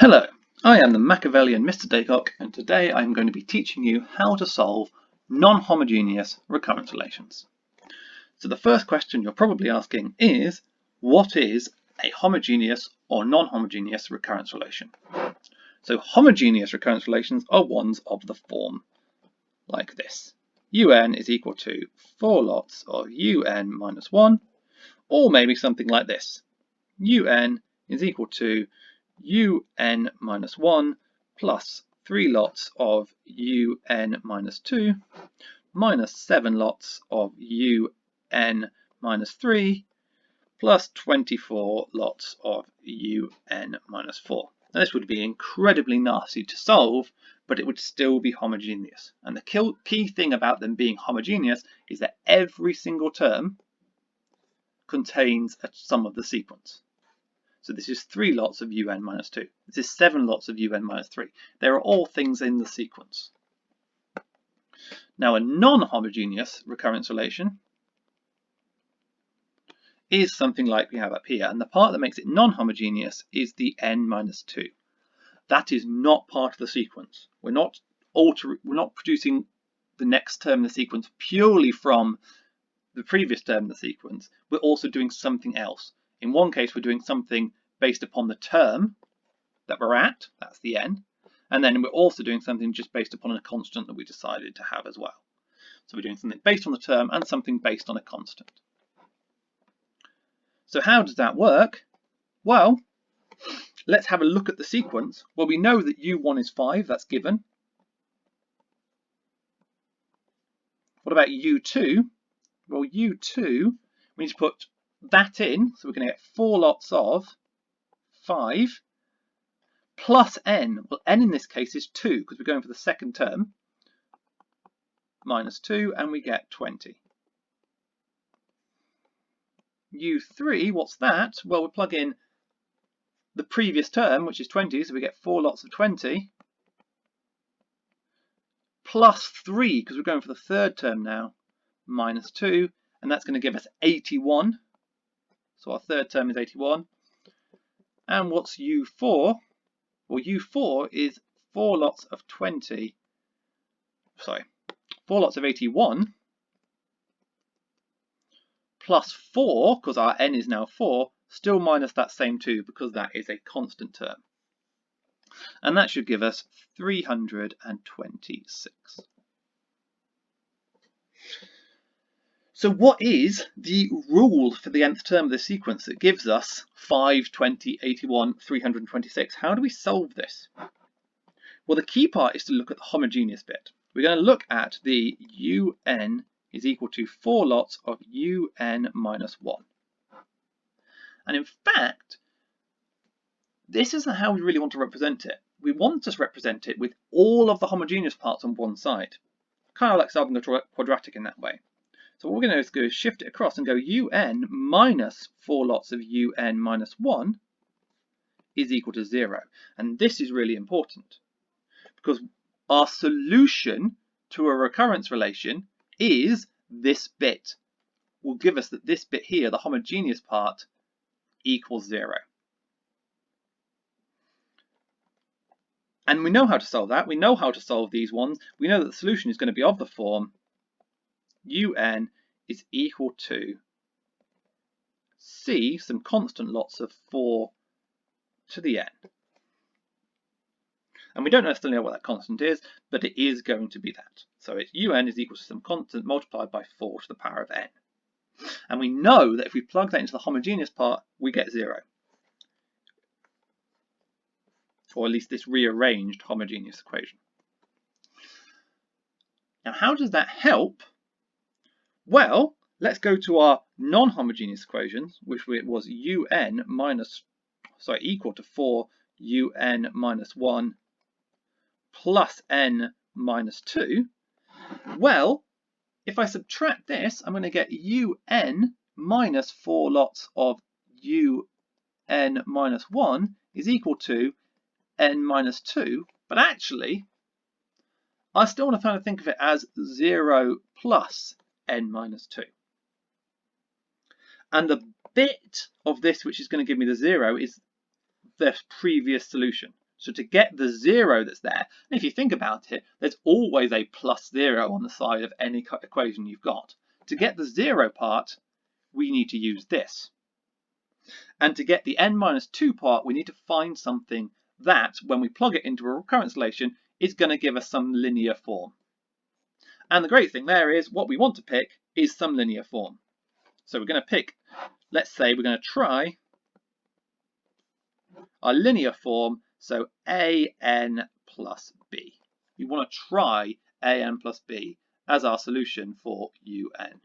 Hello, I am the Machiavellian Mr. Daycock, and today I'm going to be teaching you how to solve non-homogeneous recurrence relations. So the first question you're probably asking is, what is a homogeneous or non-homogeneous recurrence relation? So homogeneous recurrence relations are ones of the form like this. Un is equal to 4 lots of un minus 1, or maybe something like this. Un is equal to un minus 1 plus 3 lots of un minus 2 minus 7 lots of un minus 3 plus 24 lots of un minus 4. Now this would be incredibly nasty to solve, but it would still be homogeneous. And the key thing about them being homogeneous is that every single term contains a sum of the sequence. So this is 3 lots of un minus 2. This is 7 lots of un minus 3. They are all things in the sequence. Now a non-homogeneous recurrence relation is something like we have up here, and the part that makes it non-homogeneous is the n minus 2. That is not part of the sequence. We're not producing the next term in the sequence purely from the previous term in the sequence. We're also doing something else. In one case, we're doing something based upon the term that we're at, that's the n, and then we're also doing something just based upon a constant that we decided to have as well. So we're doing something based on the term and something based on a constant. So how does that work? Well, let's have a look at the sequence. Well, we know that u1 is 5, that's given. What about u2? Well, u2, we need to put that in, so we're going to get 4 lots of 5 plus n. Well, n in this case is 2 because we're going for the second term, minus 2, and we get 20. u3, what's that? Well, we plug in the previous term, which is 20, so we get 4 lots of 20, plus 3, because we're going for the third term now, minus 2, and that's going to give us 81. So our third term is 81. And what's u4? Well, u4 is 4 lots of 20, sorry, 4 lots of 81, plus 4, because our n is now 4, still minus that same 2, because that is a constant term. And that should give us 326. So what is the rule for the nth term of this sequence that gives us 5, 20, 81, 326? How do we solve this? Well, the key part is to look at the homogeneous bit. We're going to look at the un is equal to 4 lots of un minus 1. And in fact, this isn't how we really want to represent it. We want to represent it with all of the homogeneous parts on one side. Kind of like solving a quadratic in that way. So what we're going to do is shift it across and go un minus 4 lots of un minus 1 is equal to 0. And this is really important because our solution to a recurrence relation is this bit. Will give us that this bit here, the homogeneous part, equals 0. And we know how to solve that. We know how to solve these ones. We know that the solution is going to be of the form un is equal to c, some constant lots of 4 to the n. And we don't necessarily know what that constant is, but it is going to be that. So it's un is equal to some constant multiplied by 4 to the power of n. And we know that if we plug that into the homogeneous part, we get 0. Or at least this rearranged homogeneous equation. Now, how does that help? Well, let's go to our non-homogeneous equations, which was un equal to 4 un minus 1 plus n minus 2. Well, if I subtract this, I'm going to get un minus 4 lots of un minus 1 is equal to n minus 2, but actually I still want to kind of think of it as 0 plus n minus 2. And the bit of this which is going to give me the 0 is the previous solution. So to get the 0 that's there, and if you think about it, there's always a plus 0 on the side of any equation you've got. To get the 0 part, we need to use this. And to get the n minus 2 part, we need to find something that, when we plug it into a recurrence relation, is going to give us some linear form. And the great thing there is, what we want to pick is some linear form. So we're going to pick, let's say we're going to try our linear form, so an plus b. We want to try an plus b as our solution for un.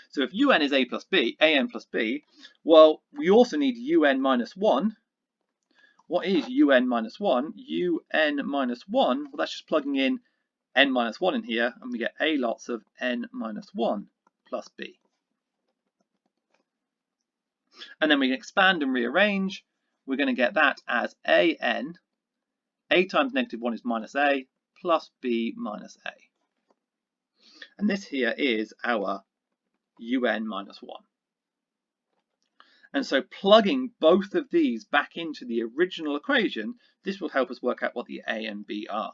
So if un is an plus b, well, we also need un minus 1. What is un minus 1? Un minus 1, well, that's just plugging in n minus 1 in here, and we get a lots of n minus 1 plus b. And then we can expand and rearrange. We're going to get that as a times negative 1 is minus a, plus b minus a. And this here is our un minus 1. And so plugging both of these back into the original equation, this will help us work out what the a and b are.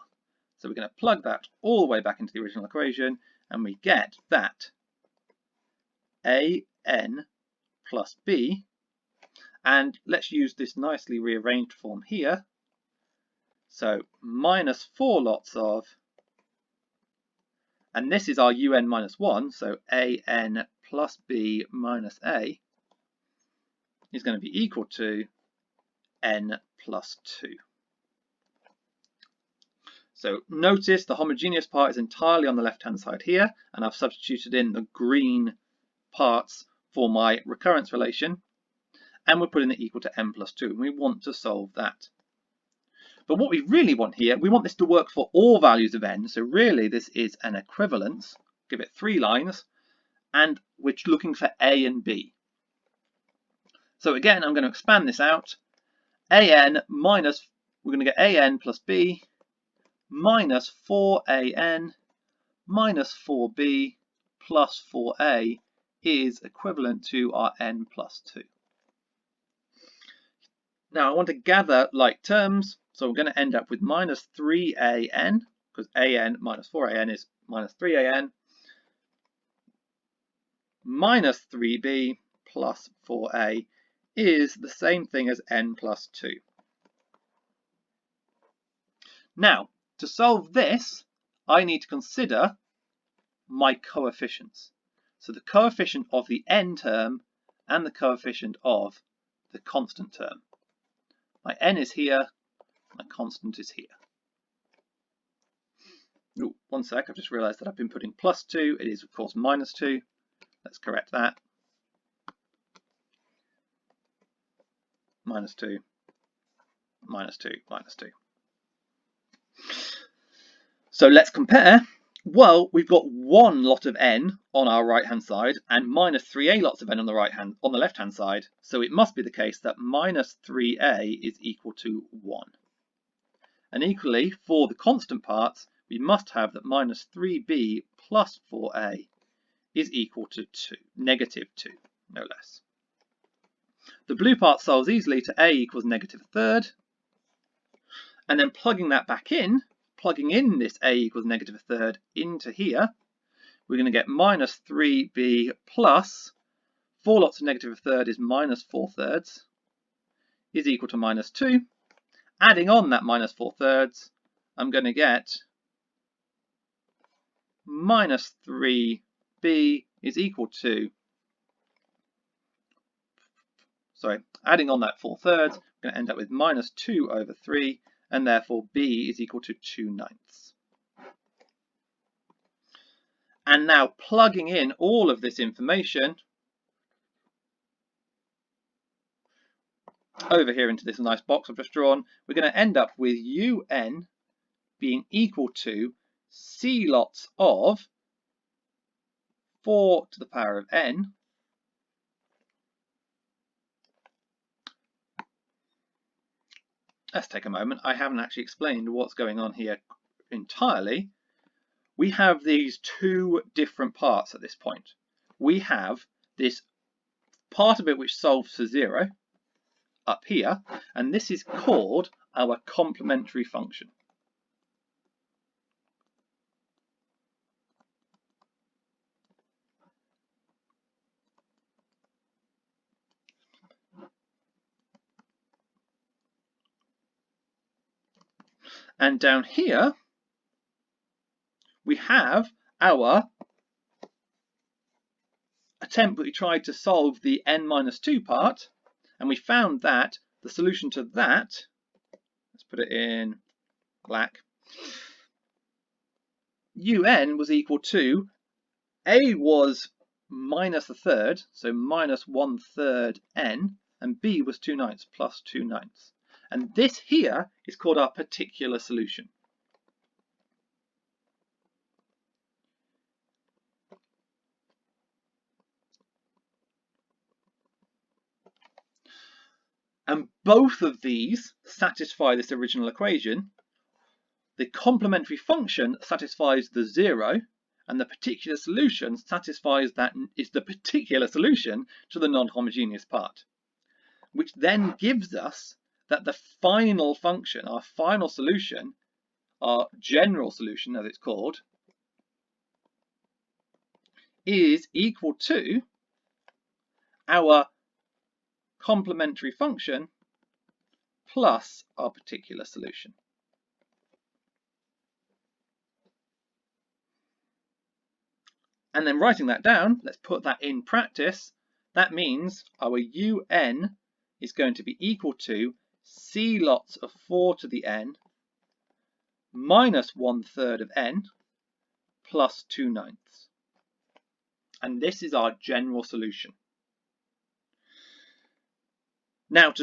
So we're going to plug that all the way back into the original equation, and we get that an plus b, and let's use this nicely rearranged form here. So minus 4 lots of, and this is our un minus 1, so an plus b minus a is going to be equal to n plus 2. So notice the homogeneous part is entirely on the left-hand side here, and I've substituted in the green parts for my recurrence relation, and we're putting it equal to n plus 2, and we want to solve that. But what we really want here, we want this to work for all values of n, so really this is an equivalence, give it 3 lines, and we're looking for a and b. So again, I'm going to expand this out, we're going to get an plus b, minus 4an minus 4b plus 4a is equivalent to our n plus 2. Now I want to gather like terms, so we're going to end up with minus 3an, because an minus 4an is minus 3an, minus 3b plus 4a is the same thing as n plus 2. Now, to solve this, I need to consider my coefficients. So the coefficient of the n term and the coefficient of the constant term. My n is here, my constant is here. Ooh, one sec, I've just realised that I've been putting plus 2. It is, of course, minus 2. Let's correct that. Minus 2, minus 2, minus 2. So let's compare. Well, we've got 1 lot of n on our right-hand side and minus 3a lots of n on the left-hand side. So it must be the case that minus 3a is equal to 1. And equally, for the constant parts, we must have that minus 3b plus 4a is equal to 2, negative 2, no less. The blue part solves easily to a equals negative a third. And then plugging that back in, plugging in this a equals negative a third into here, we're going to get minus 3b plus 4 lots of negative a third is minus 4 thirds is equal to minus 2. Adding on that minus 4 thirds, I'm going to get minus 3b is equal to, adding on that 4 thirds, I'm going to end up with minus 2 over 3, and therefore b is equal to 2/9. And now plugging in all of this information over here into this nice box I've just drawn, we're going to end up with un being equal to c lots of 4 to the power of n Let's take a moment. I haven't actually explained what's going on here entirely. We have these two different parts at this point. We have this part of it which solves for 0 up here, and this is called our complementary function. And down here we have our attempt that we tried to solve the n-2 part, and we found that the solution to that, let's put it in black, un was equal to, a was minus a third, so minus 1/3 n, and b was 2/9 plus 2/9. And this here is called our particular solution. And both of these satisfy this original equation. The complementary function satisfies the 0, and the particular solution satisfies that is the particular solution to the non-homogeneous part, which then gives us that the final function, our final solution, our general solution as it's called, is equal to our complementary function plus our particular solution. And then writing that down, let's put that in practice. That means our un is going to be equal to c lots of 4 to the n minus 1/3 of n plus 2/9. And this is our general solution. Now,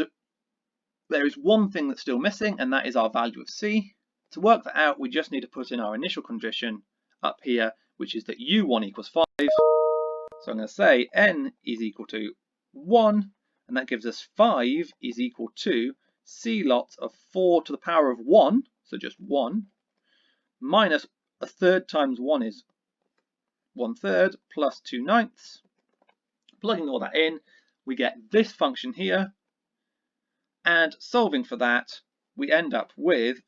there is one thing that's still missing, and that is our value of c. To work that out, we just need to put in our initial condition up here, which is that u1 equals 5. So I'm going to say n is equal to 1, and that gives us 5 is equal to c lots of 4 to the power of 1, so just 1, minus a third times 1 is 1/3 plus 2/9. Plugging all that in, we get this function here, and solving for that, we end up with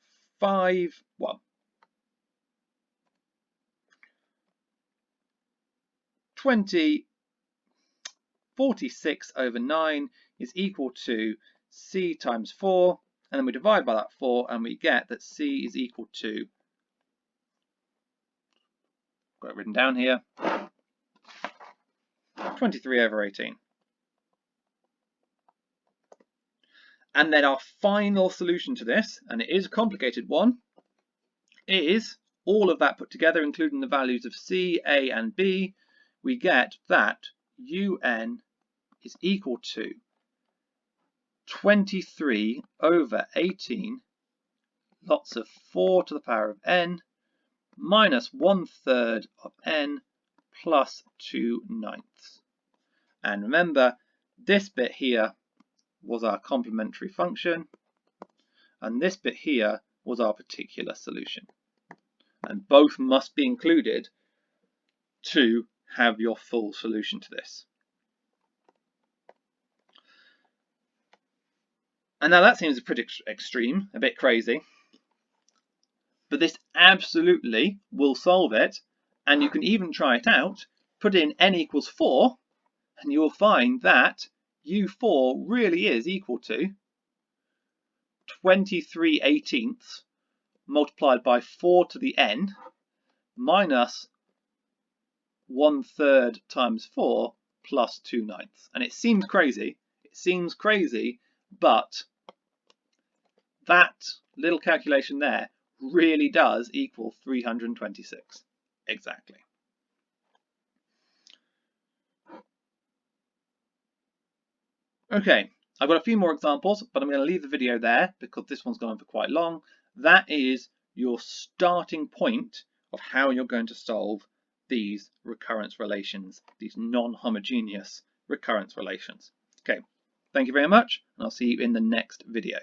46 over 9 is equal to c times 4, and then we divide by that 4, and we get that c is equal to, got it written down here, 23 over 18. And then our final solution to this, and it is a complicated one, is all of that put together, including the values of c, a, and b. We get that un is equal to 23 over 18 lots of 4 to the power of n minus 1/3 of n plus 2/9. And remember, this bit here was our complementary function, and this bit here was our particular solution. And both must be included to have your full solution to this. And now that seems pretty extreme, a bit crazy, but this absolutely will solve it, and you can even try it out. Put in n equals 4, and you will find that u4 really is equal to 23/18 multiplied by 4 to the n minus 1/3 times 4 plus 2/9. And it seems crazy, but that little calculation there really does equal 326 exactly. Okay, I've got a few more examples, but I'm going to leave the video there because this one's gone on for quite long. That is your starting point of how you're going to solve these recurrence relations, these non-homogeneous recurrence relations. Okay, thank you very much, and I'll see you in the next video.